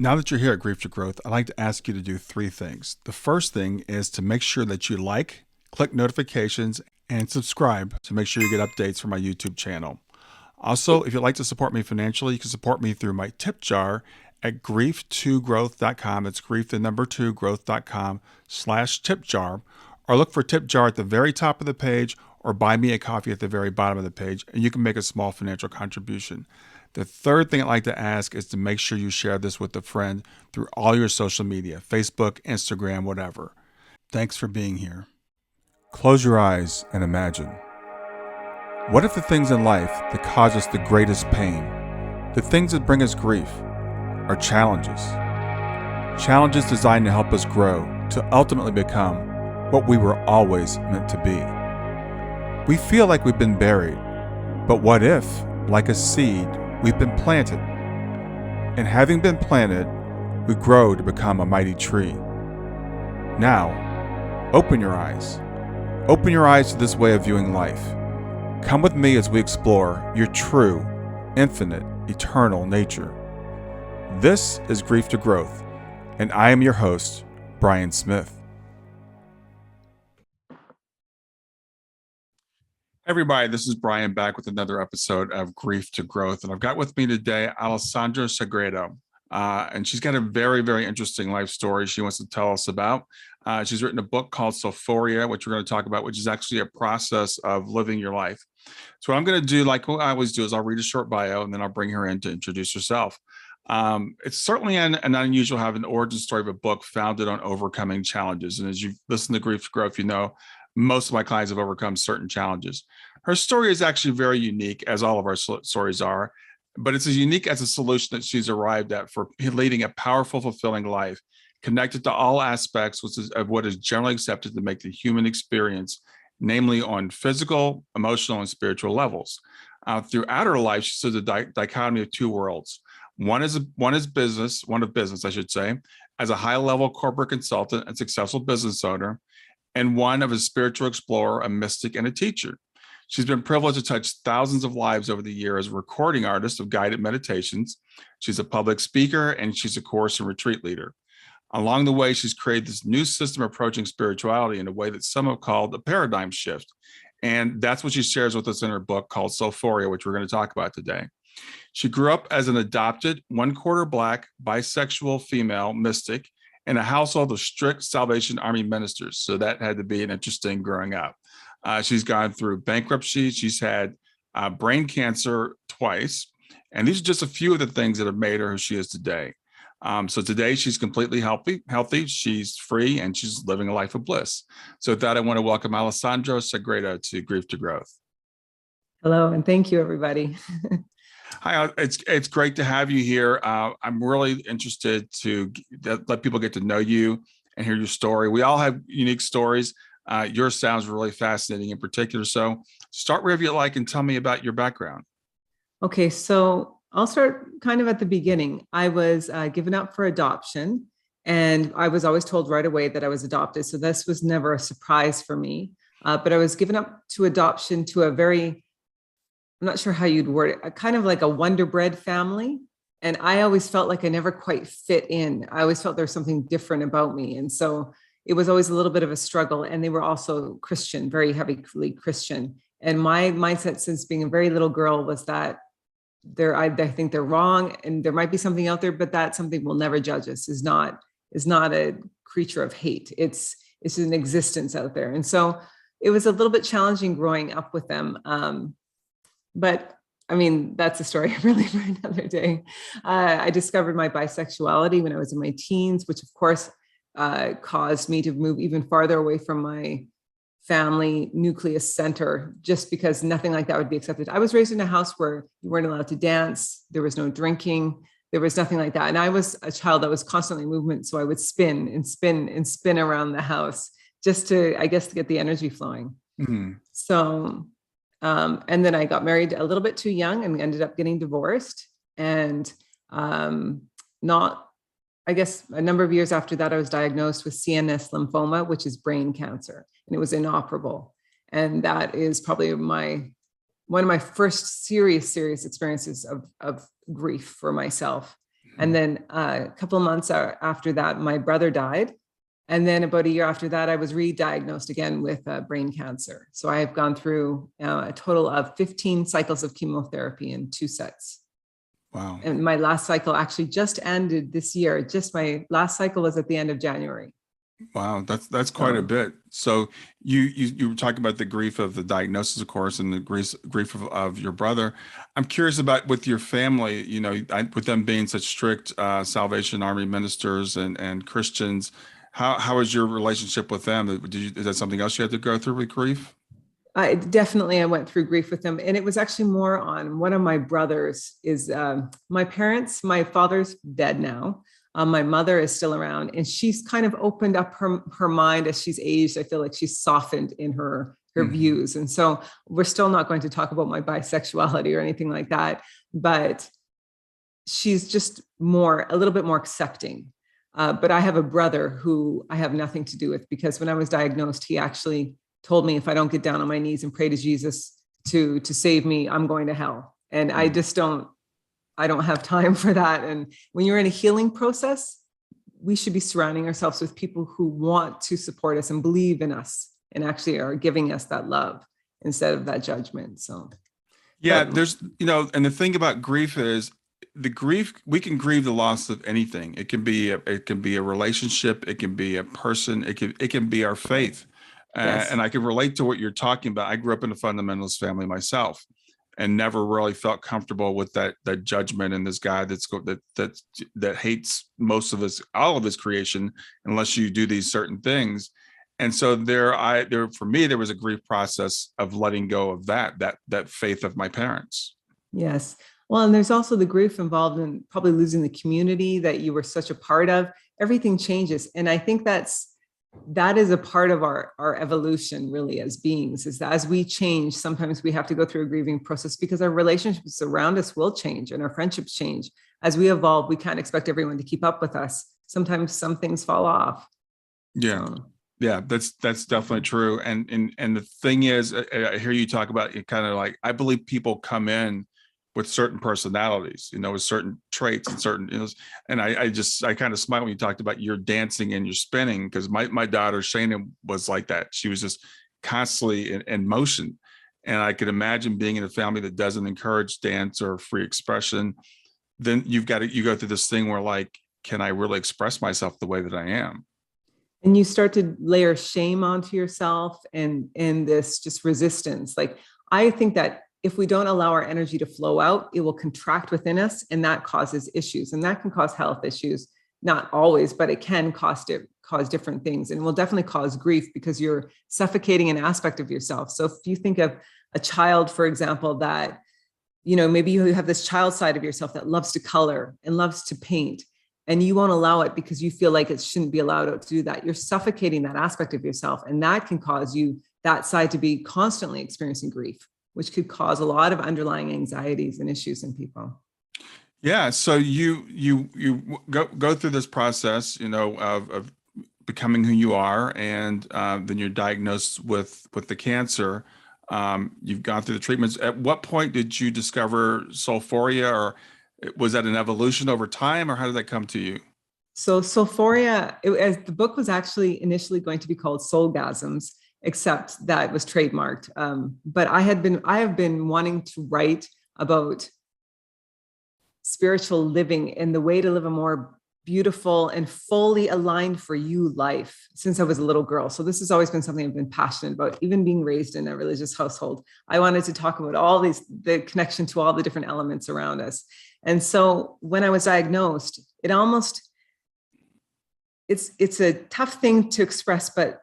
Now that you're here at Grief to Growth, I'd like to ask you to do three things. The first thing is to make sure that you like, click notifications, and subscribe to make sure you get updates from my YouTube channel. Also, if you'd like to support me financially, you can support me through my tip jar at grief2growth.com. It's grief2growth.com/tip jar, or look for tip jar at the very top of the page, or buy me a coffee at the very bottom of the page, and you can make a small financial contribution. The third thing I'd like to ask is to make sure you share this with a friend through all your social media, Facebook, Instagram, whatever. Thanks for being here. Close your eyes and imagine. What if the things in life that cause us the greatest pain, the things that bring us grief, are challenges? Challenges designed to help us grow, to ultimately become what we were always meant to be. We feel like we've been buried, but what if, like a seed, we've been planted? And having been planted, we grow to become a mighty tree. Now, open your eyes. Open your eyes to this way of viewing life. Come with me as we explore your true, infinite, eternal nature. This is Grief to Growth, and I am your host, Brian Smith. Hey everybody, this is Brian back with another episode of Grief to Growth, and I've got with me today Alessandra Sagredo, and she's got a very, very interesting life story she wants to tell us about. She's written a book called Soulphoria, which we're going to talk about, which is actually a process of living your life. So what I'm going to do, like what I always do, is I'll read a short bio, and then I'll bring her in to introduce herself. It's certainly an unusual to have an origin story of a book founded on overcoming challenges. And as you've listened to Grief to Growth, you know most of my clients have overcome certain challenges. Her story is actually very unique, as all of our stories are, but it's as unique as a solution that she's arrived at for leading a powerful, fulfilling life, connected to all aspects of what is generally accepted to make the human experience, namely on physical, emotional, and spiritual levels. Throughout her life, she sees a dichotomy of two worlds. One of business, I should say, as a high-level corporate consultant and successful business owner, and one of a spiritual explorer, a mystic, and a teacher. She's been privileged to touch thousands of lives over the years as a recording artist of guided meditations. She's a public speaker, and she's a course and retreat leader. Along the way, she's created this new system approaching spirituality in a way that some have called a paradigm shift. And that's what she shares with us in her book called Soulphoria, which we're going to talk about today. She grew up as an adopted, one-quarter Black, bisexual female mystic in a household of strict Salvation Army ministers. So that had to be an interesting growing up. She's gone through bankruptcy. She's had brain cancer twice. And these are just a few of the things that have made her who she is today. So today she's completely healthy, she's free, and she's living a life of bliss. So with that, I want to welcome Alessandra Sagredo to Grief to Growth. Hello, and thank you, everybody. Hi, it's great to have you here. I'm really interested to let people get to know you and hear your story. We all have unique stories. Yours sounds really fascinating in particular. So start wherever you like and tell me about your background. Okay, so I'll start kind of at the beginning. I was given up for adoption, and I was always told right away that I was adopted. So this was never a surprise for me. But I was given up to adoption to a very, I'm not sure how you'd word it, kind of like a Wonder Bread family. And I always felt like I never quite fit in. I always felt there was something different about me. And so it was always a little bit of a struggle. And they were also Christian, very heavily Christian. And my mindset since being a very little girl was that I think they're wrong, and there might be something out there, but that something will never judge us, is not a creature of hate. It's an existence out there. And so it was a little bit challenging growing up with them. But I mean, that's a story really for another day. I discovered my bisexuality when I was in my teens, which of course caused me to move even farther away from my family nucleus center, just because nothing like that would be accepted. I was raised in a house where you weren't allowed to dance. There was no drinking. There was nothing like that. And I was a child that was constantly in movement. So I would spin and spin and spin around the house just to, I guess, to get the energy flowing. Mm-hmm. So, and then I got married a little bit too young and ended up getting divorced. And I guess a number of years after that, I was diagnosed with CNS lymphoma, which is brain cancer, and it was inoperable. And that is probably one of my first serious experiences of grief for myself. And then a couple of months after that, my brother died. And then about a year after that, I was re-diagnosed again with brain cancer. So I have gone through a total of 15 cycles of chemotherapy in 2 sets. Wow. And my last cycle actually just ended this year. Just my last cycle was at the end of January. Wow, that's quite a bit. So you were talking about the grief of the diagnosis, of course, and the grief of your brother. I'm curious about with your family, you know, with them being such strict Salvation Army ministers and Christians. How is your relationship with them? Is that something else you had to go through with grief? I went through grief with them, and it was actually more on one of my brothers is my parents. My father's dead now. My mother is still around, and she's kind of opened up her mind as she's aged. I feel like she's softened in her views. And so we're still not going to talk about my bisexuality or anything like that, but she's just a little bit more accepting. But I have a brother who I have nothing to do with, because when I was diagnosed, he actually told me if I don't get down on my knees and pray to Jesus to save me, I'm going to hell. And I just don't have time for that. And when you're in a healing process, we should be surrounding ourselves with people who want to support us and believe in us and actually are giving us that love instead of that judgment. So yeah, there's, you know, and the thing about grief is we can grieve the loss of anything. It can be a relationship, it can be a person, it can be our faith. Yes. And I can relate to what you're talking about. I grew up in a fundamentalist family myself, and never really felt comfortable with that judgment and this guy that hates all of his creation unless you do these certain things. And so for me, there was a grief process of letting go of that faith of my parents. Yes. Well, and there's also the grief involved in probably losing the community that you were such a part of. Everything changes. And I think that is a part of our evolution really as beings, is that as we change, sometimes we have to go through a grieving process because our relationships around us will change and our friendships change. As we evolve, we can't expect everyone to keep up with us. Sometimes some things fall off. Yeah. So. Yeah, that's definitely true. And the thing is, I hear you talk about it kind of like, I believe people come in with certain personalities, you know, with certain traits and certain, you know, and I kind of smile when you talked about your dancing and your spinning, because my daughter Shayna was like that. She was just constantly in motion. And I could imagine being in a family that doesn't encourage dance or free expression. Then you go through this thing where like, can I really express myself the way that I am? And you start to layer shame onto yourself and this just resistance. Like, I think that if we don't allow our energy to flow out, it will contract within us, and that causes issues, and that can cause health issues. Not always, but it can cause different things, and will definitely cause grief because you're suffocating an aspect of yourself. So if you think of a child, for example, that, you know, maybe you have this child side of yourself that loves to color and loves to paint, and you won't allow it because you feel like it shouldn't be allowed to do that. You're suffocating that aspect of yourself, and that can cause you, that side, to be constantly experiencing grief, which could cause a lot of underlying anxieties and issues in people. Yeah. So you go through this process, you know, of becoming who you are, and then you're diagnosed with the cancer. You've gone through the treatments. At what point did you discover Soulphoria, or was that an evolution over time, or how did that come to you? So Soulphoria, as the book was actually initially going to be called Soulgasms, except that it was trademarked. But I have been wanting to write about spiritual living and the way to live a more beautiful and fully aligned for you life since I was a little girl. So this has always been something I've been passionate about, even being raised in a religious household. I wanted to talk about the connection to all the different elements around us. And so when I was diagnosed, it's a tough thing to express, but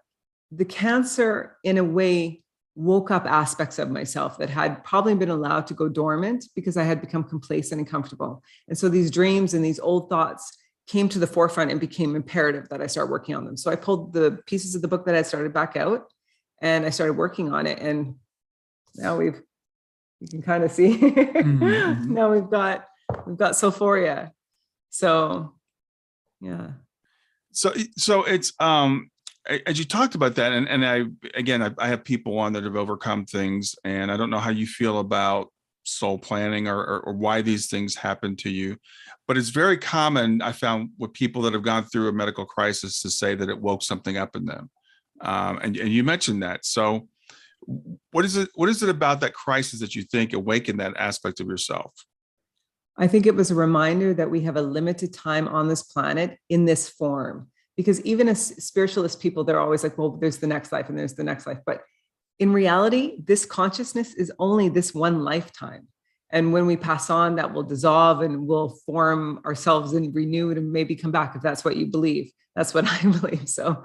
the cancer in a way woke up aspects of myself that had probably been allowed to go dormant because I had become complacent and comfortable. And so these dreams and these old thoughts came to the forefront and became imperative that I start working on them. So I pulled the pieces of the book that I started back out, and I started working on it. And now you can kind of see, mm-hmm. Now we've got Soulphoria. So, yeah. So it's, as you talked about that, and I have people on that have overcome things, and I don't know how you feel about soul planning or why these things happen to you, But it's very common, I found, with people that have gone through a medical crisis to say that it woke something up in them. And you mentioned that. So what is it about that crisis that you think awakened that aspect of yourself? I think it was a reminder that we have a limited time on this planet in this form. Because even as spiritualist people, they're always like, well, there's the next life and there's the next life. But in reality, this consciousness is only this one lifetime. And when we pass on, that will dissolve and we'll form ourselves and renew it and maybe come back if that's what you believe. That's what I believe. So,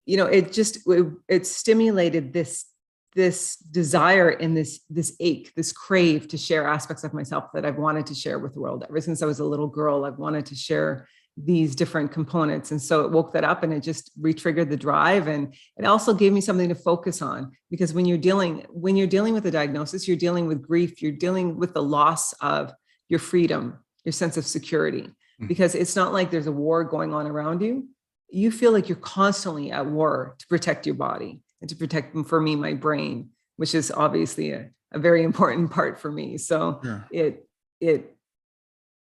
it stimulated this desire and this ache, this crave to share aspects of myself that I've wanted to share with the world. Ever since I was a little girl, I've wanted to share these different components. And so it woke that up and it just re-triggered the drive. And it also gave me something to focus on, because when you're dealing with a diagnosis, you're dealing with grief, you're dealing with the loss of your freedom, your sense of security, because it's not like there's a war going on around you. You feel like you're constantly at war to protect your body and to protect, for me, my brain, which is obviously a very important part for me. So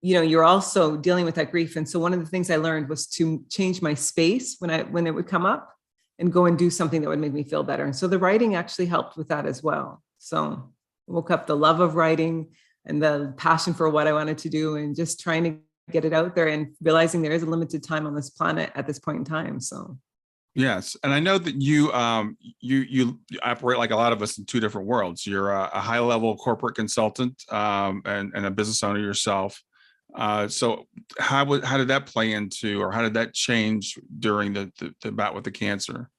you're also dealing with that grief. And so one of the things I learned was to change my space when it would come up and go and do something that would make me feel better. And so the writing actually helped with that as well. So I woke up the love of writing and the passion for what I wanted to do and just trying to get it out there and realizing there is a limited time on this planet at this point in time. So. Yes. And I know that you operate like a lot of us in two different worlds. You're a high level corporate consultant and a business owner yourself. So how did that play into, or how did that change during the bout with the cancer?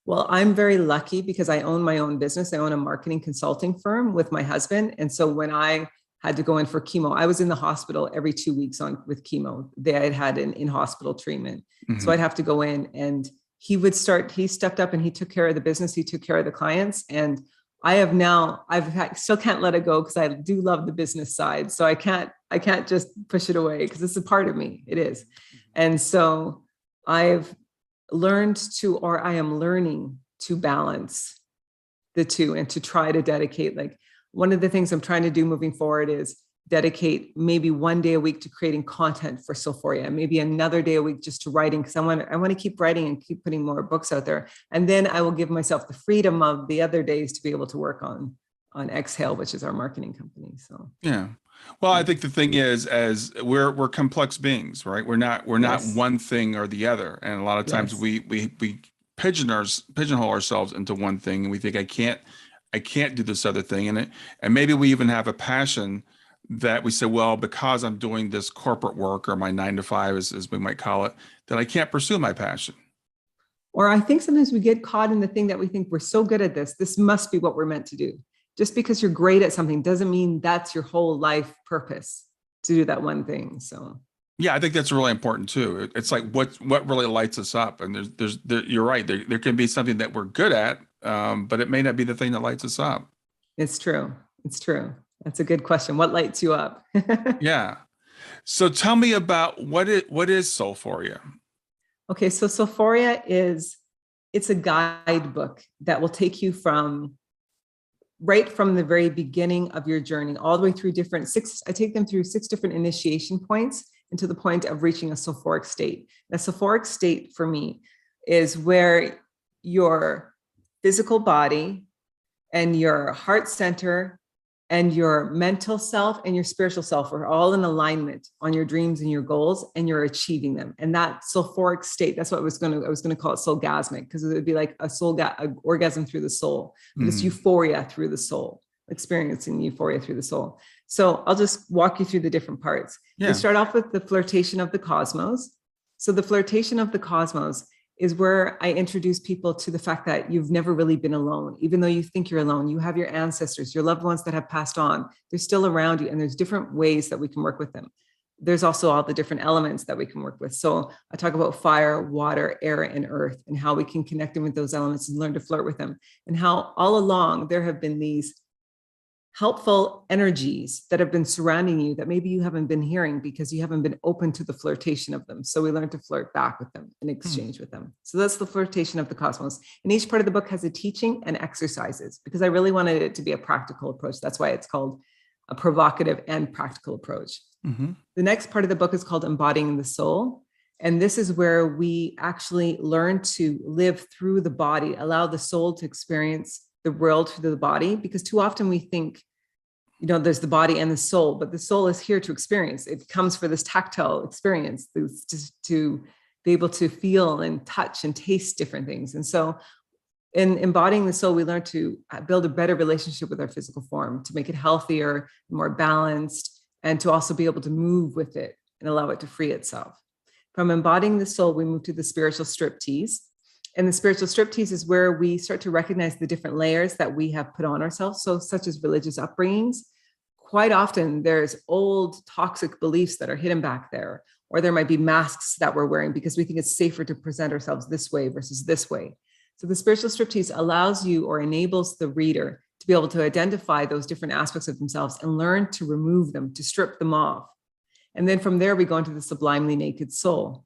Well, I'm very lucky because I own my own business. I own a marketing consulting firm with my husband. And so when I had to go in for chemo, I was in the hospital every 2 weeks with chemo. They had an in-hospital treatment. So I'd have to go in, and he stepped up and he took care of the business. He took care of the clients. And I still can't let it go because I do love the business side. So I can't just push it away because it's a part of me. It is. And so I've learned I am learning to balance the two and to try to dedicate, like, one of the things I'm trying to do moving forward is dedicate maybe 1 day a week to creating content for Soulphoria, maybe another day a week just to writing, because I want to keep writing and keep putting more books out there. And then I will give myself the freedom of the other days to be able to work on Exhale, which is our marketing company. So yeah. Well, I think the thing is, as we're complex beings, right? We're not one thing or the other. And a lot of times we pigeonhole ourselves into one thing, and we think I can't do this other thing. And maybe we even have a passion that we say, well, because I'm doing this corporate work, or my 9 to 5, as we might call it, that I can't pursue my passion. Or I think sometimes we get caught in the thing that we think we're so good at this must be what we're meant to do. Just because you're great at something doesn't mean that's your whole life purpose, to do that one thing. So yeah, I think that's really important too. It's like what really lights us up. And you're right. There can be something that we're good at, but it may not be the thing that lights us up. It's true. It's true. That's a good question. What lights you up? Yeah. So tell me about what is Soulphoria? Okay. So Soulphoria it's a guidebook that will take you right from the very beginning of your journey, all the way through I take them through 6 different initiation points into the point of reaching a sulphoric state. The sulphoric state for me is where your physical body and your heart center and your mental self and your spiritual self are all in alignment on your dreams and your goals, and you're achieving them. And that sulphoric state, that's what I was going to call it soulgasmic, because it would be like a orgasm through the soul, but it's euphoria through the soul, experiencing euphoria through the soul. So I'll just walk you through the different parts. Yeah. We start off with the flirtation of the cosmos. So the flirtation of the cosmos is where I introduce people to the fact that you've never really been alone. Even though you think you're alone, you have your ancestors, your loved ones that have passed on. They're still around you, and there's different ways that we can work with them. There's also all the different elements that we can work with. So I talk about fire, water, air, and earth, and how we can connect them with those elements and learn to flirt with them. And how all along there have been these helpful energies that have been surrounding you that maybe you haven't been hearing because you haven't been open to the flirtation of them. So we learn to flirt back with them and exchange with them. So that's the flirtation of the cosmos. And each part of the book has a teaching and exercises, because I really wanted it to be a practical approach. That's why it's called a provocative and practical approach. Mm-hmm. The next part of the book is called Embodying the Soul. And this is where we actually learn to live through the body, allow the soul to experience the world through the body, because too often we think, there's the body and the soul, but the soul is here to experience. It comes for this tactile experience, to be able to feel and touch and taste different things. And so in embodying the soul, we learn to build a better relationship with our physical form, to make it healthier, more balanced, and to also be able to move with it and allow it to free itself. From embodying the soul, we move to the spiritual striptease. And the spiritual striptease is where we start to recognize the different layers that we have put on ourselves. So such as religious upbringings. Quite often there's old toxic beliefs that are hidden back there, or there might be masks that we're wearing because we think it's safer to present ourselves this way versus this way. So the spiritual striptease allows you or enables the reader to be able to identify those different aspects of themselves and learn to remove them, to strip them off. And then from there, we go into the sublimely naked soul.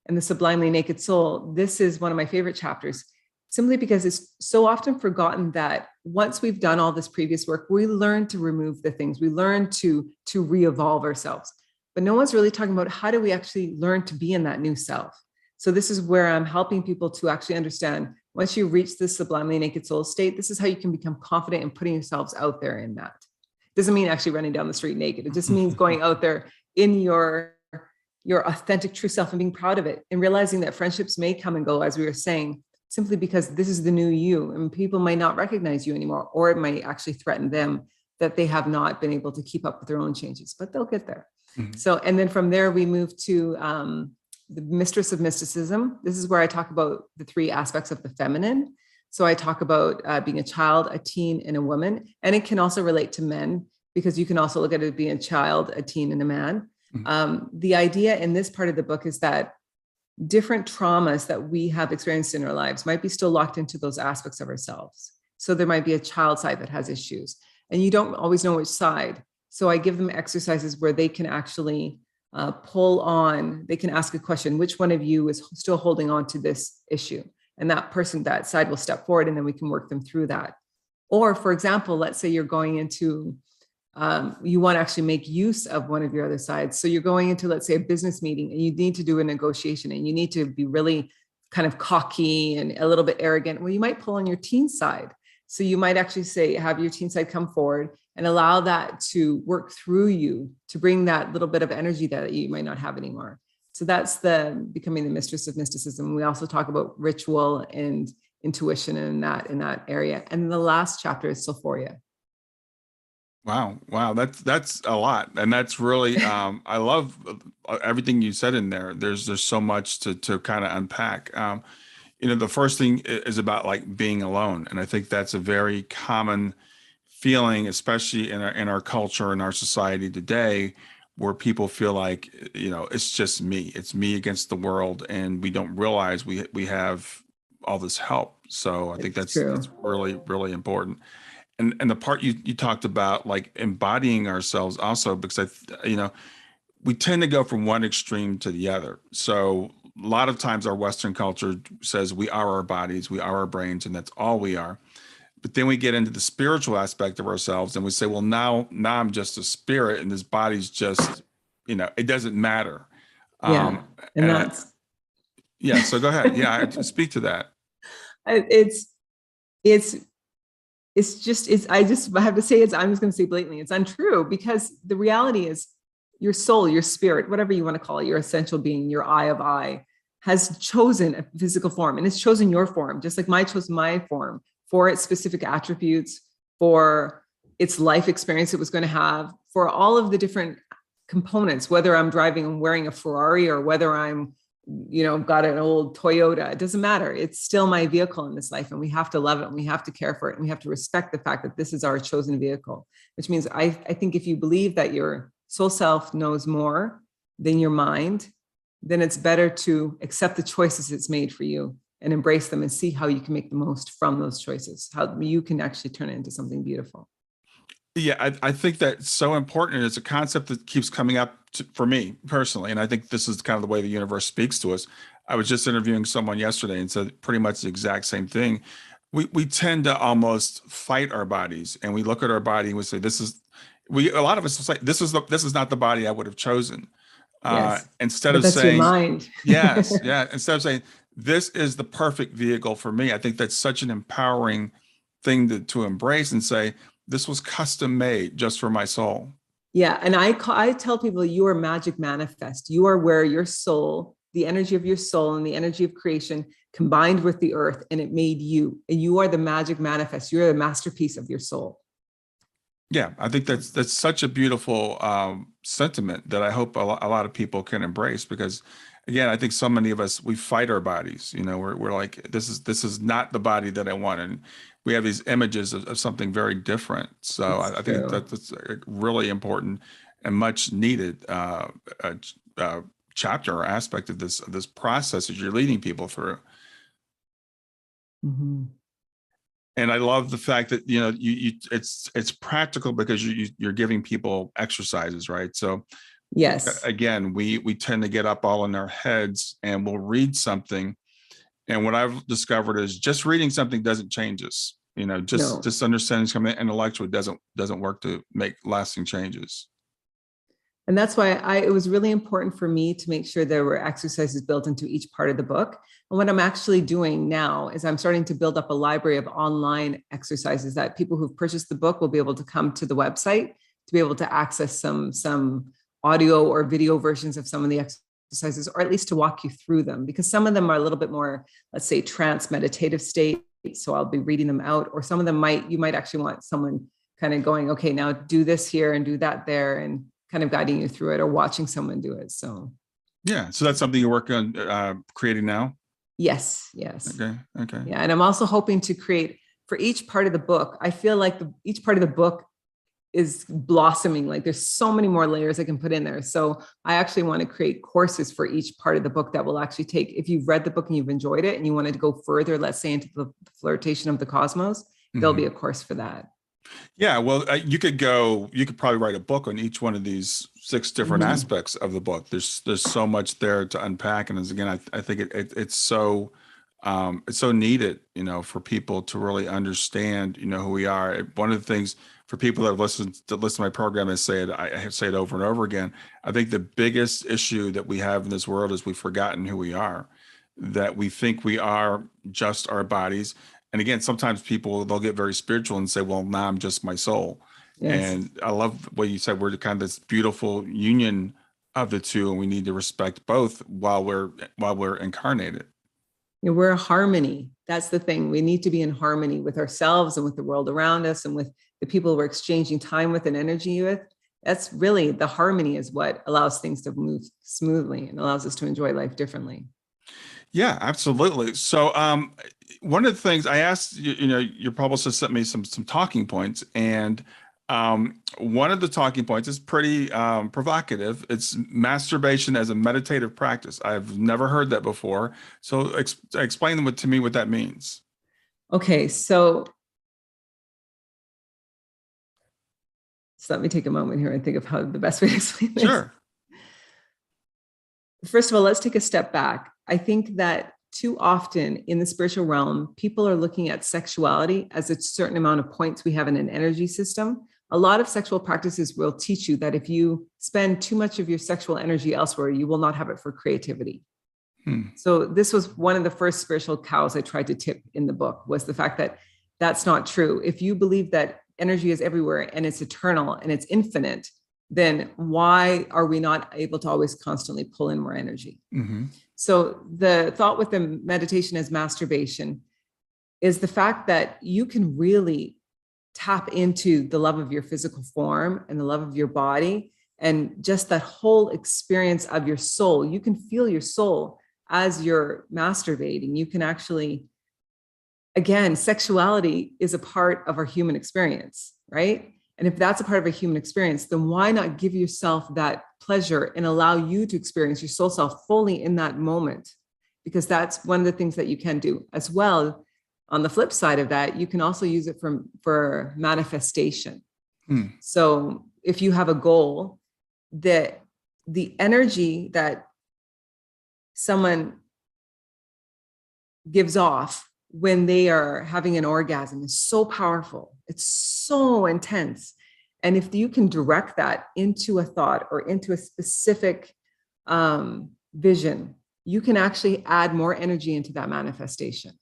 And the sublimely naked soul, this is one of my favorite chapters, simply because it's so often forgotten that once we've done all this previous work, we learn to remove the things, we learn to re-evolve ourselves. But no one's really talking about how do we actually learn to be in that new self. So this is where I'm helping people to actually understand, once you reach this sublimely naked soul state, this is how you can become confident in putting yourselves out there in that. It doesn't mean actually running down the street naked. It just means going out there in your authentic true self and being proud of it, and realizing that friendships may come and go, as we were saying, simply because this is the new you, and people might not recognize you anymore, or it might actually threaten them that they have not been able to keep up with their own changes, but they'll get there. Mm-hmm. So, and then from there, we move to the Mistress of Mysticism. This is where I talk about the 3 aspects of the feminine. So I talk about being a child, a teen, and a woman. And it can also relate to men, because you can also look at it being a child, a teen, and a man. Mm-hmm. The idea in this part of the book is that different traumas that we have experienced in our lives might be still locked into those aspects of ourselves. So there might be a child side that has issues, and you don't always know which side. So I give them exercises where they can actually pull on, they can ask a question, which one of you is still holding on to this issue? And that person, that side will step forward, and then we can work them through that. Or for example, let's say you're going into, you want to actually make use of one of your other sides. So you're going into, let's say, a business meeting, and you need to do a negotiation, and you need to be really kind of cocky and a little bit arrogant. Well, you might pull on your teen side. So you might actually say, have your teen side come forward and allow that to work through you, to bring that little bit of energy that you might not have anymore. So that's the becoming the Mistress of Mysticism. We also talk about ritual and intuition in that area. And the last chapter is Soulphoria. Wow. That's a lot. And that's really, I love everything you said in there. There's so much to kind of unpack. The first thing is about like being alone. And I think that's a very common feeling, especially in our culture, in our society today, where people feel like, it's just me. It's me against the world. And we don't realize we have all this help. So I think that's really, really important. And the part you talked about, like embodying ourselves also, because we tend to go from one extreme to the other. So a lot of times our Western culture says we are our bodies, we are our brains, and that's all we are. But then we get into the spiritual aspect of ourselves, and we say, well, now I'm just a spirit, and this body's just, it doesn't matter. Yeah, and that's yeah. So go ahead. Yeah, speak to that. I have to say I'm just going to say blatantly, it's untrue, because the reality is your soul, your spirit, whatever you want to call it, your essential being, your eye of I, has chosen a physical form, and it's chosen your form, just like mine chose my form for its specific attributes, for its life experience it was going to have, for all of the different components, whether I'm driving and wearing a Ferrari or whether I'm got an old Toyota, it doesn't matter. It's still my vehicle in this life, and we have to love it, and we have to care for it, and we have to respect the fact that this is our chosen vehicle, which means I think if you believe that your soul self knows more than your mind, then it's better to accept the choices it's made for you and embrace them and see how you can make the most from those choices, how you can actually turn it into something beautiful. Yeah, I think that's so important. It's a concept that keeps coming up for me personally. And I think this is kind of the way the universe speaks to us. I was just interviewing someone yesterday and said pretty much the exact same thing. We tend to almost fight our bodies, and we look at our body and we say, this is, a lot of us say this is not the body I would have chosen. Yes. Instead But of that's your saying, mind. yes, yeah, instead of saying this is the perfect vehicle for me, I think that's such an empowering thing to embrace and say, this was custom made just for my soul. Yeah. And I tell people you are magic manifest. You are where your soul, the energy of your soul and the energy of creation combined with the earth, and it made you. And you are the magic manifest. You're the masterpiece of your soul. Yeah, I think that's such a beautiful sentiment that I hope a lot of people can embrace, because again, I think so many of us, we fight our bodies. We're like, this is not the body that I want, and we have these images of something very different. So It's I think true. that's a really important and much needed chapter or aspect of this process that you're leading people through. Mhm. And I love the fact that it's practical, because you're giving people exercises, right? So Yes. again, we tend to get up all in our heads and we'll read something, and what I've discovered is just reading something doesn't change us. No. Just understanding something intellectually doesn't work to make lasting changes. And that's why it was really important for me to make sure there were exercises built into each part of the book. And what I'm actually doing now is I'm starting to build up a library of online exercises that people who've purchased the book will be able to come to the website to be able to access some audio or video versions of some of the exercises, or at least to walk you through them, because some of them are a little bit more, let's say, trance meditative state. So I'll be reading them out, or some of them you might actually want someone kind of going, okay, now do this here and do that there, and kind of guiding you through it, or watching someone do it. So Yeah. So that's something you're working on creating now. yes. Okay. Yeah. And I'm also hoping to create for each part of the book. I feel like each part of the book is blossoming. Like there's so many more layers I can put in there. So I actually want to create courses for each part of the book that will actually take, if you've read the book and you've enjoyed it and you wanted to go further, let's say into the flirtation of the cosmos, there'll be a course for that. Yeah, well, you could probably write a book on each one of these 6 different aspects of the book. There's so much there to unpack, and as again, I think it's so needed, for people to really understand, who we are. One of the things for people that listen to my program, I say it over and over again. I think the biggest issue that we have in this world is we've forgotten who we are. That we think we are just our bodies. And again, sometimes they'll get very spiritual and say, well, now I'm just my soul. Yes. And I love what you said. We're kind of this beautiful union of the two, and we need to respect both while we're incarnated. We're a harmony. That's the thing. We need to be in harmony with ourselves and with the world around us and with the people we're exchanging time with and energy with. That's really the harmony is what allows things to move smoothly and allows us to enjoy life differently. Yeah, absolutely. So one of the things I asked, your publicist sent me some talking points, and one of the talking points is pretty provocative. It's masturbation as a meditative practice. I've never heard that before. So explain to me what that means. Okay, so let me take a moment here and think of how the best way to explain this. Sure. First of all, let's take a step back. I think that too often in the spiritual realm, people are looking at sexuality as a certain amount of points we have in an energy system. A lot of sexual practices will teach you that if you spend too much of your sexual energy elsewhere, you will not have it for creativity. So this was one of the first spiritual cows I tried to tip in the book, was the fact that that's not true. If you believe that energy is everywhere and it's eternal and it's infinite, then why are we not able to always constantly pull in more energy? So the thought with the meditation as masturbation is the fact that you can really tap into the love of your physical form and the love of your body and just that whole experience of your soul. You can feel your soul as you're masturbating. You can actually, again, sexuality is a part of our human experience, right? And if that's a part of a human experience, then why not give yourself that pleasure and allow you to experience your soul self fully in that moment? Because that's one of the things that you can do as well. On the flip side of that, you can also use it for manifestation. So if you have a goal, that the energy that someone gives off when they are having an orgasm is so powerful. It's so intense. And if you can direct that into a thought or into a specific vision, you can actually add more energy into that manifestation.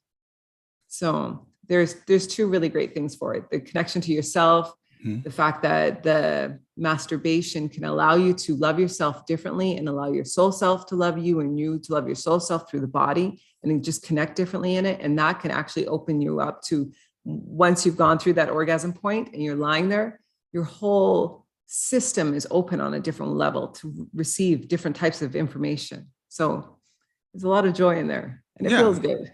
So there's two really great things for it: the connection to yourself, the fact that the masturbation can allow you to love yourself differently and allow your soul self to love you and you to love your soul self through the body, and then just connect differently in it. And that can actually open you up to, once you've gone through that orgasm point and you're lying there, your whole system is open on a different level to receive different types of information. So there's a lot of joy in there, and it feels good.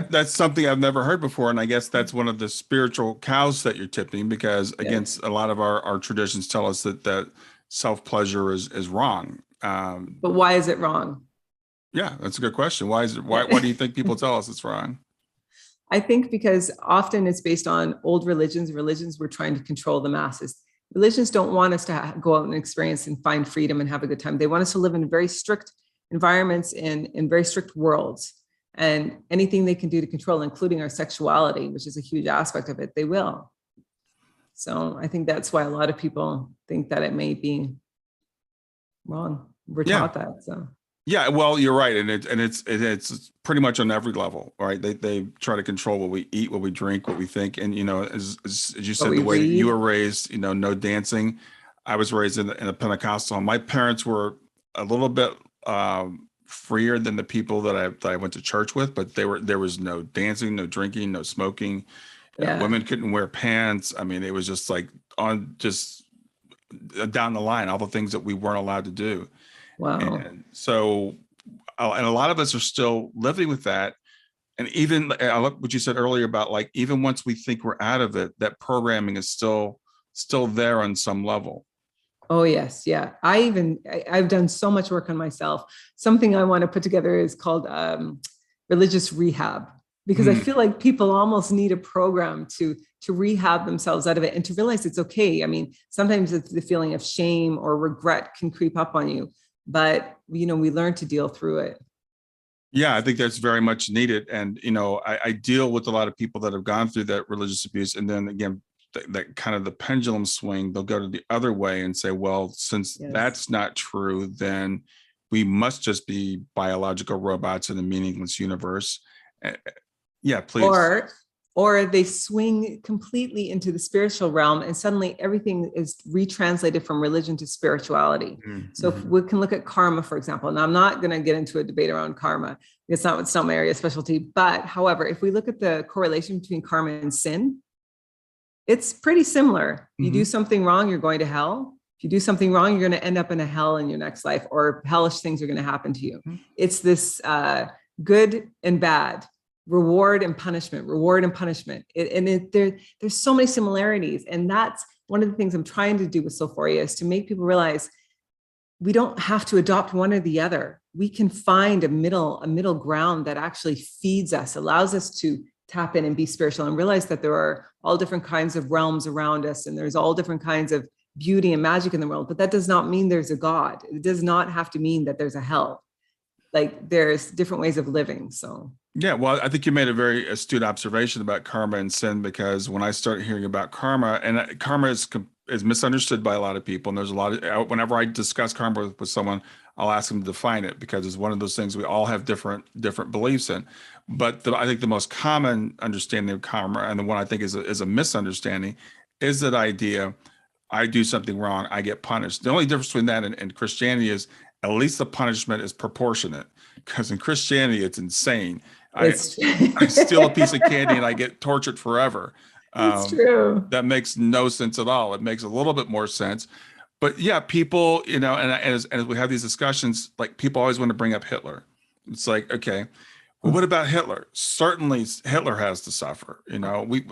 That's something I've never heard before. And I guess that's one of the spiritual cows that you're tipping, because against a lot of our traditions tell us that self-pleasure is wrong. But why is it wrong? Yeah, that's a good question. Why do you think people tell us it's wrong? I think because often it's based on old religions. Religions were trying to control the masses. Religions don't want us to go out and experience and find freedom and have a good time. They want us to live in very strict environments in very strict worlds, and anything they can do to control, including our sexuality, which is a huge aspect of it, they will. So I think that's why a lot of people think that it may be wrong. We're taught that. So yeah, well, you're right, and it's pretty much on every level, right? They try to control what we eat, what we drink, what we think, and as you said, the way that you were raised, no dancing. I was raised in a Pentecostal. My parents were a little bit freer than the people that I went to church with, but there was no dancing, no drinking, no smoking. Women couldn't wear pants. I mean, it was just like just down the line, all the things that we weren't allowed to do. Wow. And so, and a lot of us are still living with that. And even I love what you said earlier about, like, even once we think we're out of it, that programming is still there on some level. Oh, yes. Yeah. I've done so much work on myself. Something I want to put together is called religious rehab, because I feel like people almost need a program to rehab themselves out of it and to realize it's okay. I mean, sometimes it's the feeling of shame or regret can creep up on you, but we learn to deal through it. Yeah, I think that's very much needed. And, I deal with a lot of people that have gone through that religious abuse. And then again, that kind of the pendulum swing, they'll go to the other way and say, well, since that's not true, then we must just be biological robots in a meaningless universe. Yeah, please. Or they swing completely into the spiritual realm, and suddenly everything is retranslated from religion to spirituality. So if we can look at karma, for example, and I'm not going to get into a debate around karma. It's not my area of specialty. But however, if we look at the correlation between karma and sin, it's pretty similar. You do something wrong, you're going to hell. If you do something wrong, you're going to end up in a hell in your next life, or hellish things are going to happen to you. It's this good and bad, reward and punishment. There's so many similarities. And that's one of the things I'm trying to do with Soulphoria, is to make people realize we don't have to adopt one or the other. We can find a middle ground that actually feeds us, allows us to tap in and be spiritual, and realize that there are all different kinds of realms around us, and there's all different kinds of beauty and magic in the world. But that does not mean there's a God. It does not have to mean that there's a hell. Like, there's different ways of living. So yeah, well, I think you made a very astute observation about karma and sin, because when I started hearing about karma, and karma is misunderstood by a lot of people, and there's a lot of, whenever I discuss karma with someone, I'll ask them to define it, because it's one of those things we all have different beliefs in. But I think the most common understanding of karma, and the one I think is a misunderstanding, is that idea: I do something wrong, I get punished. The only difference between that and Christianity is at least the punishment is proportionate, because in Christianity it's insane. I steal a piece of candy and I get tortured forever. It's true. That makes no sense at all. It makes a little bit more sense. But yeah, people, and as we have these discussions, like, people always want to bring up Hitler. It's like, okay, well, what about Hitler? Certainly Hitler has to suffer,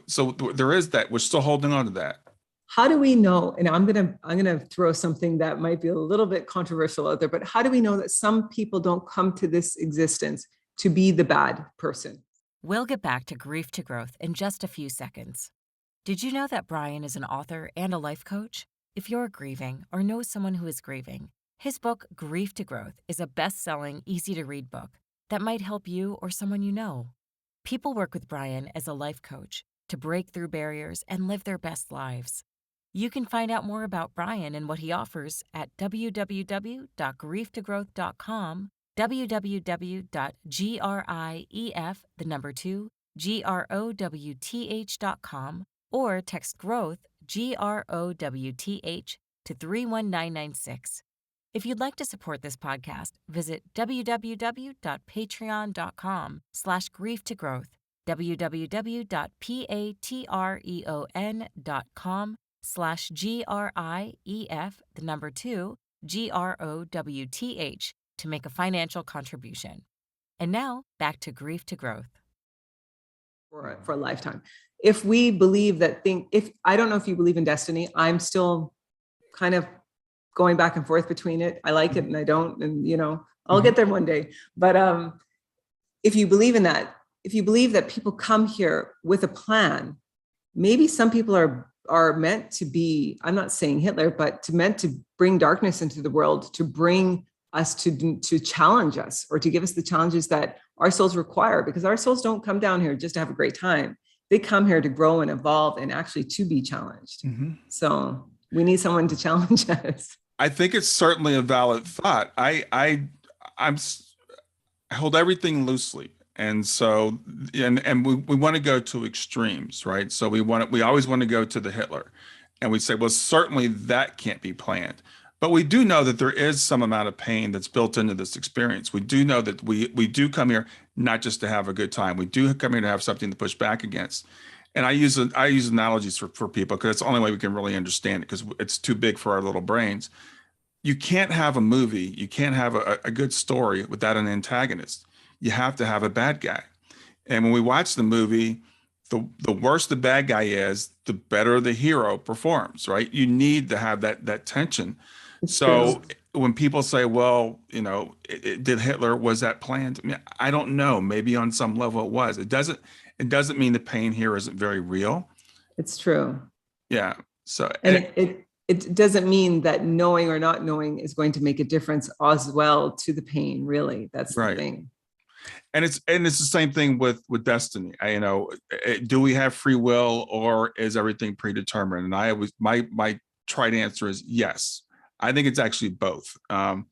so there is that. We're still holding on to that. How do we know? And I'm gonna throw something that might be a little bit controversial out there, but how do we know that some people don't come to this existence to be the bad person? We'll get back to Grief to Growth in just a few seconds. Did you know that Brian is an author and a life coach? If you're grieving or know someone who is grieving, his book, Grief to Growth, is a best-selling, easy-to-read book that might help you or someone you know. People work with Brian as a life coach to break through barriers and live their best lives. You can find out more about Brian and what he offers at www.grieftogrowth.com, www.growth.com, or text growth, GROWTH, to 31996. If you'd like to support this podcast, visit www.patreon.com/grieftogrowth, www.patreon.com/GRIEF, to make a financial contribution. And now, back to Grief to Growth. For a lifetime. If we believe that if I don't know if you believe in destiny, I'm still kind of going back and forth between it. I like it and I don't, and I'll get there one day. But if you believe in that, if you believe that people come here with a plan, maybe some people are meant to be, I'm not saying Hitler, but meant to bring darkness into the world, to bring us to challenge us, or to give us the challenges that our souls require, because our souls don't come down here just to have a great time. They come here to grow and evolve and actually to be challenged. So we need someone to challenge us. I think it's certainly a valid thought. I hold everything loosely. And so, and we want to go to extremes, right? So we always want to go to the Hitler, and we say, well, certainly that can't be planned. But we do know that there is some amount of pain that's built into this experience. We do know that we do come here not just to have a good time. We do come here to have something to push back against. And I use analogies for people because it's the only way we can really understand it, because it's too big for our little brains. You can't have a movie, you can't have a good story without an antagonist. You have to have a bad guy. And when we watch the movie, the worse the bad guy is, the better the hero performs, right? You need to have that tension. So when people say, well, did Hitler, was that planned? I mean, I don't know. Maybe on some level it was. It doesn't mean the pain here isn't very real. It's true. Yeah. So and it doesn't mean that knowing or not knowing is going to make a difference as well to the pain, really. That's the thing. And it's the same thing with destiny. Do we have free will, or is everything predetermined? And my tried answer is yes. I think it's actually both. I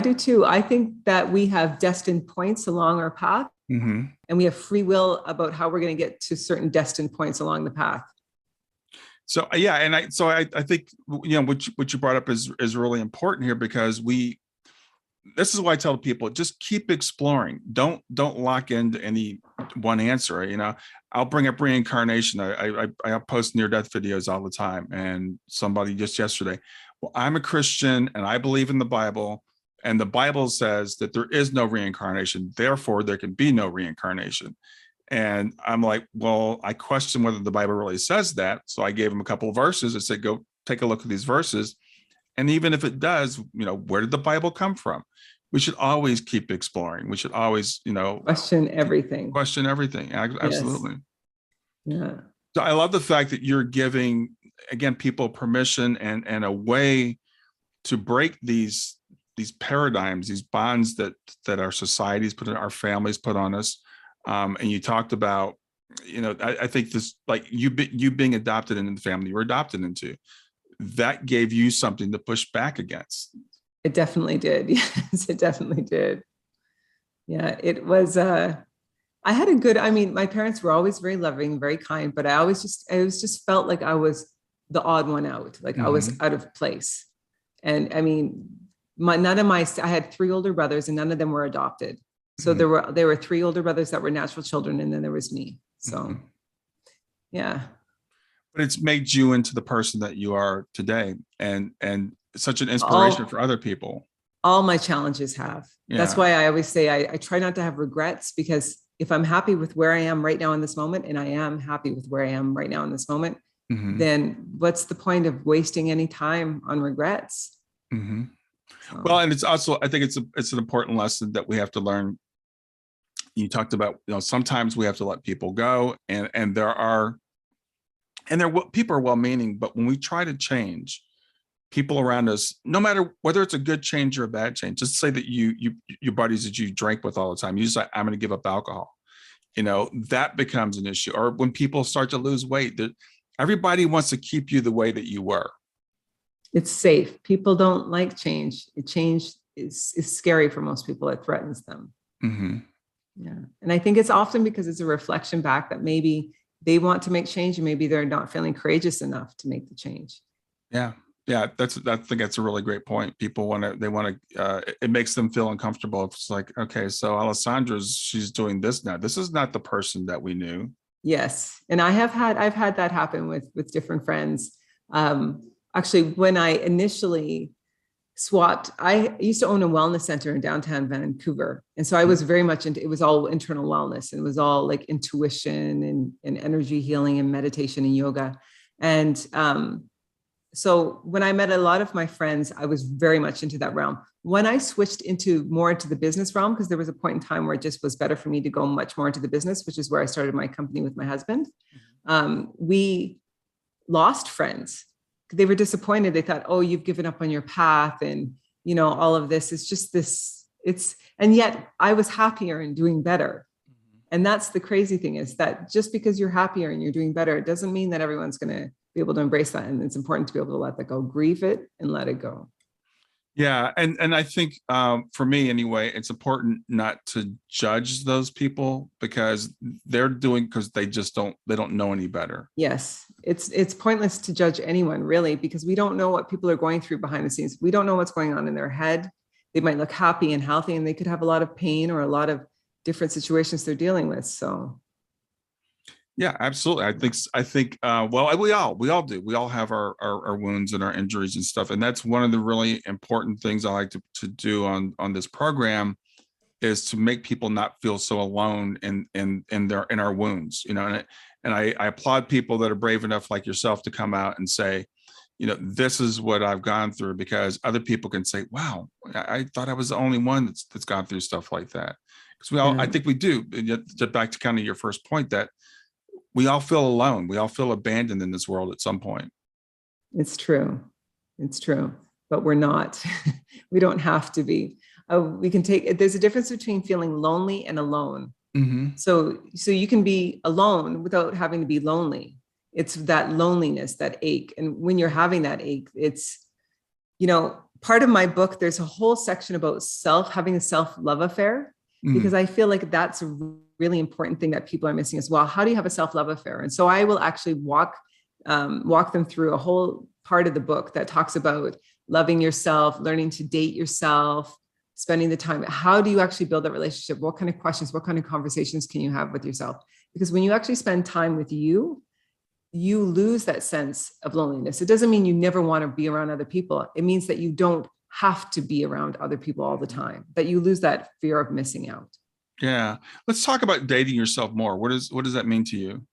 do too. I think that we have destined points along our path, and we have free will about how we're going to get to certain destined points along the path. So yeah, and I think what you brought up is really important here, because this is why I tell people, just keep exploring. Don't lock into any one answer. I'll bring up reincarnation. I post near-death videos all the time, and somebody just yesterday, well, I'm a Christian and I believe in the Bible, and the Bible says that there is no reincarnation, therefore there can be no reincarnation. And I'm like, well, I question whether the Bible really says that. So I gave him a couple of verses. I said, go take a look at these verses. And even if it does, where did the Bible come from? We should always keep exploring. We should always, question everything. Question everything. Absolutely. Yes. Yeah. So I love the fact that you're giving, again, people permission and a way to break these paradigms, these bonds that our societies put in, our families put on us. And you talked about, I think this, like you being adopted into the family you were adopted into, that gave you something to push back against. It definitely did. Yes, it definitely did. Yeah, it was, my parents were always very loving, very kind, but I was just felt like I was the odd one out, like I was out of place. And I mean, I had 3 older brothers and none of them were adopted. So there were 3 older brothers that were natural children, and then there was me. So yeah. But it's made you into the person that you are today, and such an inspiration for other people. All my challenges have. Yeah. That's why I always say I try not to have regrets, because if I'm happy with where I am right now in this moment, and I am happy with where I am right now in this moment, then what's the point of wasting any time on regrets? So. Well, and it's also, I think it's an important lesson that we have to learn. You talked about, sometimes we have to let people go, and people are well-meaning, but when we try to change people around us, no matter whether it's a good change or a bad change, just say that your buddies that you drank with all the time, you just like, I'm going to give up alcohol, that becomes an issue. Or when people start to lose weight, Everybody wants to keep you the way that you were. It's safe. People don't like change. Change is scary for most people. It threatens them. Mm-hmm. Yeah. And I think it's often because it's a reflection back that maybe they want to make change and maybe they're not feeling courageous enough to make the change. Yeah. Yeah. I think that's a really great point. People it makes them feel uncomfortable. It's like, okay, so she's doing this now. This is not the person that we knew. Yes. And I've had that happen with different friends. Actually, when I initially swapped, I used to own a wellness center in downtown Vancouver. And so I was very much it was all internal wellness, and it was all like intuition and energy healing and meditation and yoga. And so when I met a lot of my friends, I was very much into that realm. When I switched more into the business realm, because there was a point in time where it just was better for me to go much more into the business, which is where I started my company with my husband. We lost friends. They were disappointed. They thought, oh, you've given up on your path. And, all of this is just this, and yet I was happier and doing better. And that's the crazy thing, is that just because you're happier and you're doing better, it doesn't mean that everyone's going to be able to embrace that. And it's important to be able to let that go, grieve it and let it go. Yeah. And I think for me anyway, it's important not to judge those people because because they don't know any better. Yes. It's pointless to judge anyone really, because we don't know what people are going through behind the scenes. We don't know what's going on in their head. They might look happy and healthy and they could have a lot of pain or a lot of different situations they're dealing with. So. Yeah, absolutely. I think, well, we all do. We all have our wounds and our injuries and stuff. And that's one of the really important things I like to do on this program, is to make people not feel so alone in our wounds, and I applaud people that are brave enough like yourself to come out and say, this is what I've gone through, because other people can say, wow, I thought I was the only one that's gone through stuff like that. Because I think we do. Back to kind of your first point, that we all feel alone. We all feel abandoned in this world at some point. It's true. But we're not. We don't have to be. There's a difference between feeling lonely and alone. Mm-hmm. So you can be alone without having to be lonely. It's that loneliness, that ache. And when you're having that ache, it's, part of my book, there's a whole section about having a self-love affair, because I feel like that's a really important thing that people are missing as well. How do you have a self-love affair? And so I will actually walk them through a whole part of the book that talks about loving yourself, learning to date yourself, spending the time. How do you actually build that relationship? What kind of questions, what kind of conversations can you have with yourself? Because when you actually spend time with you lose that sense of loneliness. It doesn't mean you never want to be around other people. It means that you don't have to be around other people all the time, that you lose that fear of missing out. Yeah. Let's talk about dating yourself more. What does that mean to you?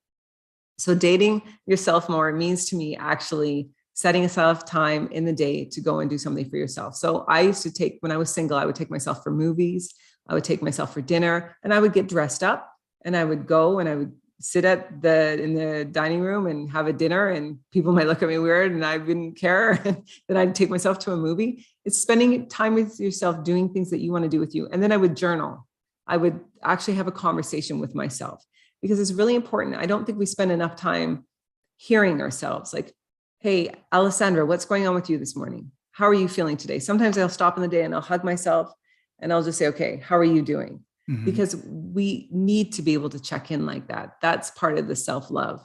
So dating yourself more means to me actually setting aside time in the day to go and do something for yourself. So I used to when I was single, I would take myself for movies. I would take myself for dinner, and I would get dressed up and I would go and I would sit in the dining room and have a dinner, and people might look at me weird and I wouldn't care. And then I'd take myself to a movie. It's spending time with yourself, doing things that you want to do with you. And then I would journal. I would actually have a conversation with myself, because it's really important. I don't think we spend enough time hearing ourselves. Like, hey, Alessandra, what's going on with you this morning? How are you feeling today? Sometimes I'll stop in the day and I'll hug myself and I'll just say, okay, how are you doing? Mm-hmm. Because we need to be able to check in like that. That's part of the self-love.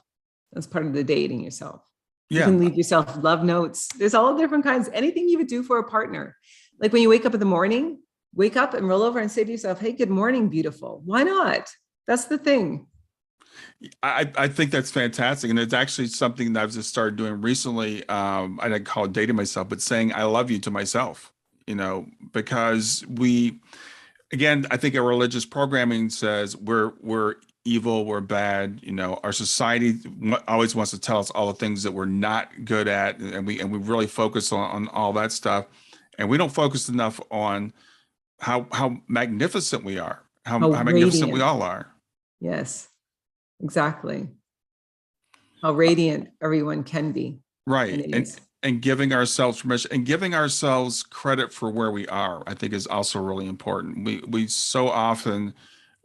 That's part of the dating yourself. Yeah. You can leave yourself love notes. There's all different kinds, anything you would do for a partner. Like when you wake up in the morning, wake up and roll over and say to yourself, hey, good morning, beautiful. Why not? That's the thing. I think that's fantastic. And it's actually something that I've just started doing recently. I didn't call it dating myself, but saying I love you to myself, because again, I think our religious programming says we're evil, we're bad. Our society always wants to tell us all the things that we're not good at. And we really focus on all that stuff. And we don't focus enough on how magnificent we are, how magnificent we all are. Yes, exactly. How radiant everyone can be. Right. And giving ourselves permission and giving ourselves credit for where we are, I think is also really important. We so often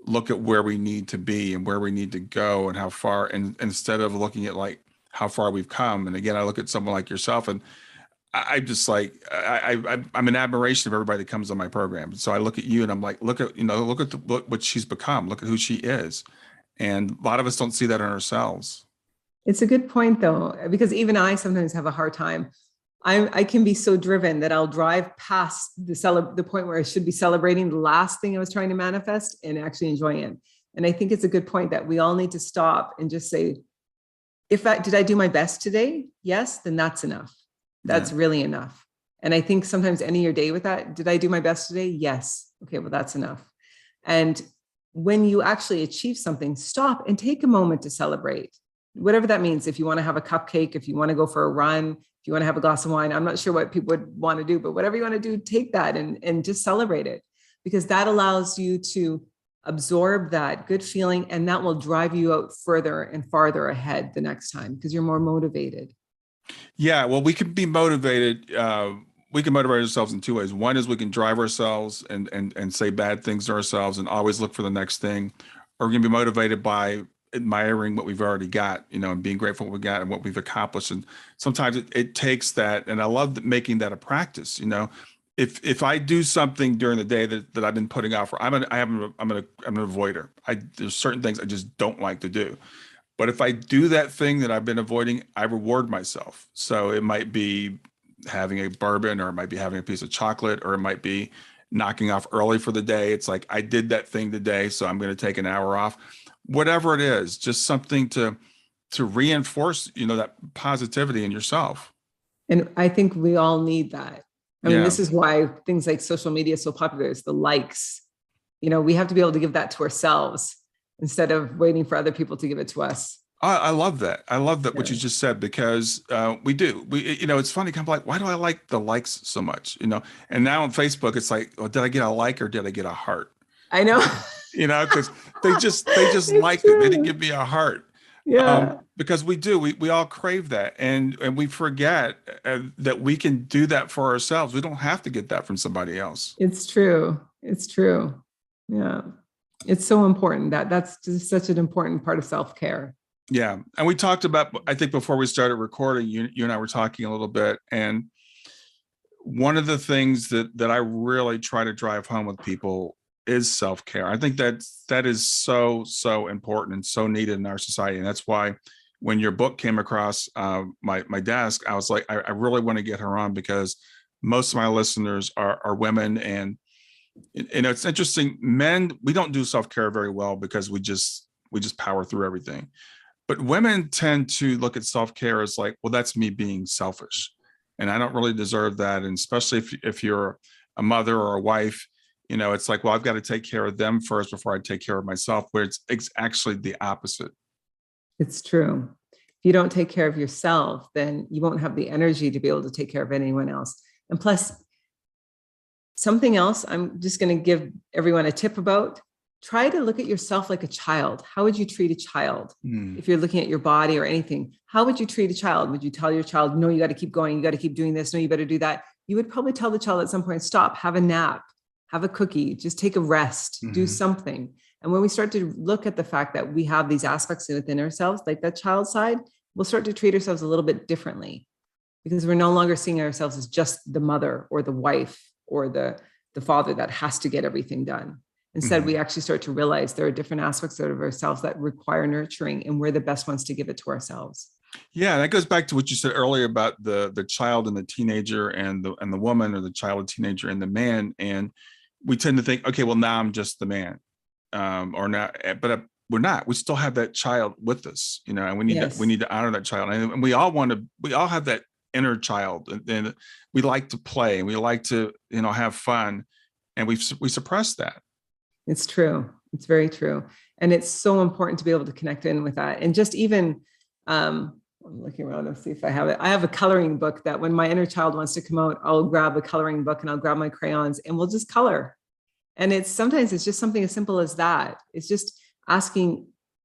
look at where we need to be and where we need to go and how far, and instead of looking at like how far we've come. And again, I look at someone like yourself, and I'm just like, I'm in admiration of everybody that comes on my program. So I look at you and I'm like, look at what she's become. Look at who she is. And a lot of us don't see that in ourselves. It's a good point though, because even I sometimes have a hard time. I can be so driven that I'll drive past the point where I should be celebrating the last thing I was trying to manifest and actually enjoying it. And I think it's a good point that we all need to stop and just say, did I do my best today? Yes, then that's enough. That's really enough. And I think sometimes ending your day with that, did I do my best today? Yes. Okay, well, that's enough. And when you actually achieve something, stop and take a moment to celebrate. Whatever that means. If you want to have a cupcake, if you want to go for a run, if you want to have a glass of wine, I'm not sure what people would want to do, but whatever you want to do, take that and just celebrate it, because that allows you to absorb that good feeling, and that will drive you out further and farther ahead the next time because you're more motivated. Yeah, well, we can be motivated. We can motivate ourselves in two ways. One is we can drive ourselves and say bad things to ourselves and always look for the next thing. Or we can be motivated by admiring what we've already got, and being grateful for what we got and what we've accomplished. And sometimes it takes that. And I love making that a practice. If I do something during the day that I've been putting off, I'm an avoider. There's certain things I just don't like to do. But if I do that thing that I've been avoiding, I reward myself. So it might be having a bourbon, or it might be having a piece of chocolate, or it might be knocking off early for the day. It's like, I did that thing today, so I'm going to take an hour off. Whatever it is, just something to reinforce, that positivity in yourself. And I think we all need that. I mean, this is why things like social media is so popular, is the likes. We have to be able to give that to ourselves instead of waiting for other people to give it to us. I love that. I love that what you just said, because we do. It's funny, kind of like, why do I like the likes so much? And now on Facebook, it's like, well, did I get a like or did I get a heart? I know. Because they just liked it. They didn't give me a heart. Yeah. Because we do. We all crave that, and we forget that we can do that for ourselves. We don't have to get that from somebody else. It's true. It's true. Yeah. It's so important. That's just such an important part of self-care. Yeah. And we talked about, I think before we started recording, you and I were talking a little bit. And one of the things that I really try to drive home with people is self-care. I think that is so, so important and so needed in our society. And that's why when your book came across my desk, I was like, I really want to get her on, because most of my listeners are women. And it's interesting, men, we don't do self-care very well because we just power through everything. But women tend to look at self-care as like, well, that's me being selfish, and I don't really deserve that. And especially if you're a mother or a wife, it's like, well, I've got to take care of them first before I take care of myself, where it's actually the opposite. It's true. If you don't take care of yourself, then you won't have the energy to be able to take care of anyone else. And plus, something else I'm just going to give everyone a tip about: try to look at yourself like a child. How would you treat a child? If you're looking at your body or anything, how would you treat a child? Would you tell your child, no, you got to keep going, you got to keep doing this, no, you better do that? You would probably tell the child at some point, stop, have a nap, have a cookie, just take a rest, do something. And when we start to look at the fact that we have these aspects within ourselves, like that child side, we'll start to treat ourselves a little bit differently, because we're no longer seeing ourselves as just the mother or the wife or the father that has to get everything done. Instead, we actually start to realize there are different aspects of ourselves that require nurturing, and we're the best ones to give it to ourselves. Yeah, that goes back to what you said earlier about the child and the teenager, and the woman, or the child and teenager and the man. And we tend to think, okay, well, now I'm just the man, or not, but we're not. We still have that child with us, and we need to honor that child. And we all have that inner child, and we like to play, and we like to, have fun, and we suppress that. It's true. It's very true. And it's so important to be able to connect in with that. And just even, I'm looking around and see if I have it. I have a coloring book that when my inner child wants to come out, I'll grab a coloring book and I'll grab my crayons and we'll just color. And sometimes it's just something as simple as that. It's just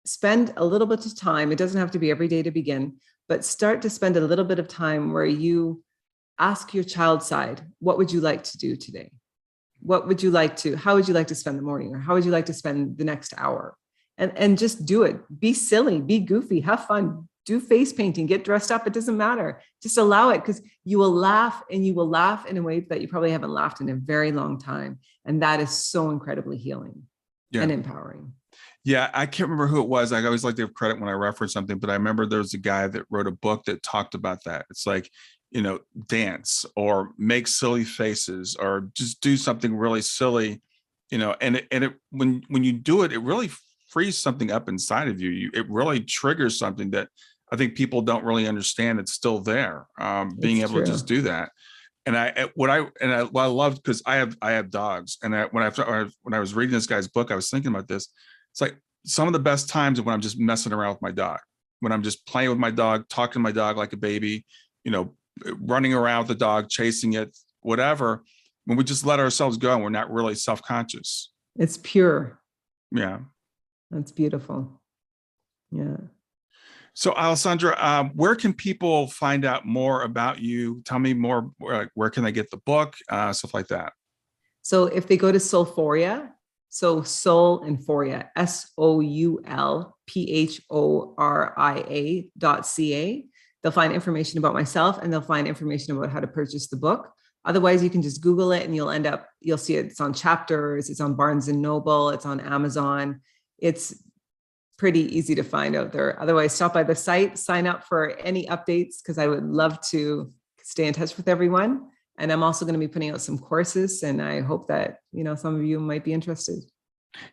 spend a little bit of time. It doesn't have to be every day to begin, but start to spend a little bit of time where you ask your child side, what would you like to do today? How would you like to spend the morning, or how would you like to spend the next hour? And just do it. Be silly, be goofy, have fun, do face painting, get dressed up. It doesn't matter. Just allow it, because you will laugh, and you will laugh in a way that you probably haven't laughed in a very long time. And that is so incredibly healing and empowering. Yeah, I can't remember who it was. I always like to give credit when I reference something, but I remember there was a guy that wrote a book that talked about that. It's like, dance or make silly faces or just do something really silly, and when you do it, it really frees something up inside of you. It really triggers something that I think people don't really understand. It's still there. Being able to just do that. And what I loved, because I have dogs, and when I was reading this guy's book, I was thinking about this. It's like some of the best times are when I'm just messing around with my dog, when I'm just playing with my dog, talking to my dog like a baby, running around with the dog, chasing it, whatever. When we just let ourselves go and we're not really self-conscious. It's pure. Yeah. That's beautiful. Yeah. So Alessandra, where can people find out more about you? Tell me more. Where can they get the book? Stuff like that. So if they go to Soulphoria, so Soul and Phoria, SOULPHORIA.ca, they'll find information about myself, and they'll find information about how to purchase the book. Otherwise, you can just Google it, and you'll see it. It's on Chapters, it's on Barnes and Noble, it's on Amazon. It's pretty easy to find out there. Otherwise, stop by the site, sign up for any updates, because I would love to stay in touch with everyone. And I'm also going to be putting out some courses, and I hope that, some of you might be interested.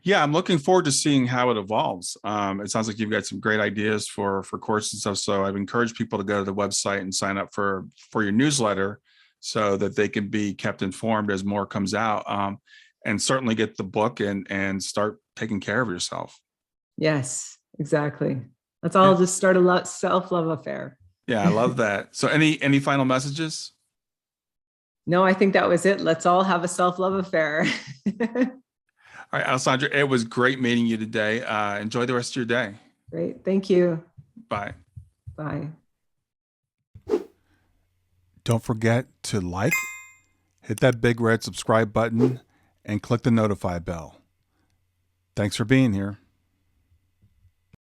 Yeah, I'm looking forward to seeing how it evolves. It sounds like you've got some great ideas for courses and stuff. So I've encouraged people to go to the website and sign up for your newsletter, so that they can be kept informed as more comes out, and certainly get the book and start taking care of yourself. Yes, exactly. Let's all just start a self-love affair. Yeah, I love that. So any final messages? No, I think that was it. Let's all have a self-love affair. All right, Alessandra, it was great meeting you today. Enjoy the rest of your day. Great. Thank you. Bye. Bye. Don't forget to hit that big red subscribe button, and click the notify bell. Thanks for being here.